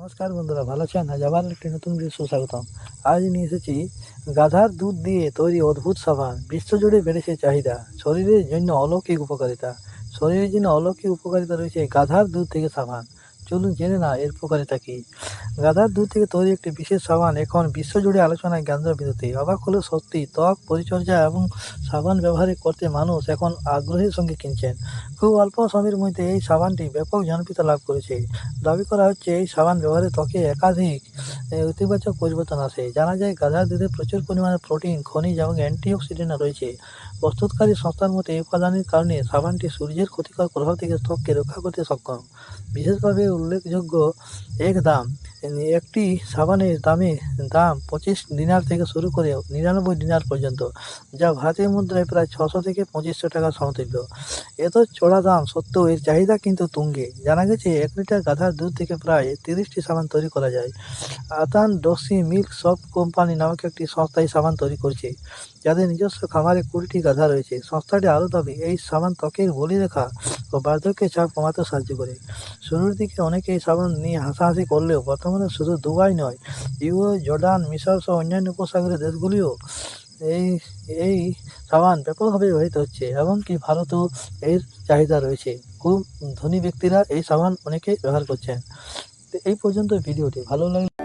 নমস্কার বন্ধুরা, ভালো আছেন? আজ আবার একটি নতুন ভিডিও সুস্বাগতম। আজ নিয়ে এসেছি গাধার দুধ দিয়ে তৈরি অদ্ভুত সাবান। বিশ্বজুড়ে বেড়েছে চাহিদা। শরীরের জন্য অলৌকিক উপকারিতা। শরীরের জন্য অলৌকিক উপকারিতা রয়েছে গাধার দুধ থেকে সাবান। চলুন জেনে না এর উপকারিতা কী। গাধার দুধ থেকে তৈরি একটি বিশেষ সাবান এখন বিশ্বজুড়ে আলোচনায় কেন্দ্রবিন্দুতে। অবাক হলেও সত্যি, ত্বক পরিচর্যা এবং সাবান ব্যবহার করতে মানুষ এখন আগ্রহের সঙ্গে কিনছেন। খুব অল্প সময়ের মধ্যে এই সাবানটি ব্যাপক জনপ্রিয়তা লাভ করেছে। দাবি করা হচ্ছে এই সাবান ব্যবহারে ত্বকে একাধিক ইতিবাচক পরিবর্তন আসে। জানা যায় গাধার দুধে প্রচুর পরিমাণে প্রোটিন, খনিজ এবং অ্যান্টিঅক্সিডেন্ট রয়েছে। প্রস্তুতকারী সংস্থার মতে এই উপাদানের কারণে সাবানটি সূর্যের ক্ষতিকর প্রভাব থেকে ত্বককে রক্ষা করতে সক্ষম। বিশেষভাবে উল্লেখযোগ্য দাম। একটি সাবানের দাম 25 দিনার থেকে শুরু করে 99 দিনার পর্যন্ত, যা ভারতীয় মুদ্রায় প্রায় 600 থেকে 2500 টাকার সমতুল্য। এত চড়া দাম সত্ত্বেও এর চাহিদা কিন্তু তুঙ্গে। জানা গেছে 1 লিটার গাধার দুধ থেকে প্রায় 30টি সাবান তৈরি করা যায়। আতান ডসি মিল্ক সপ কোম্পানি নামক একটি সংস্থা এই সাবান তৈরি করছে, যাদের নিজস্ব খামারে 20টি গাধা রয়েছে। সংস্থাটি আরও দাবি, এই সাবান ত্বকের বলিরেখা ও বার্ধক্যের চাপ কমাতে সাহায্য করে। শুরুর দিকে অনেকে এই সাবান নিয়ে হাসাহাসি করলেও বর্তমানে শুধু দুবাই নয়, জর্ডান, মিশর সহ অন্যান্য উপসাগরের দেশগুলিও এই এই সাবান ব্যাপকভাবে ব্যবহৃত হচ্ছে। এমনকি ভারতেও এর চাহিদা রয়েছে। খুব ধনী ব্যক্তিরা এই সাবান অনেকেই ব্যবহার করছেন। তো এই পর্যন্ত ভিডিওটি ভালো লাগলে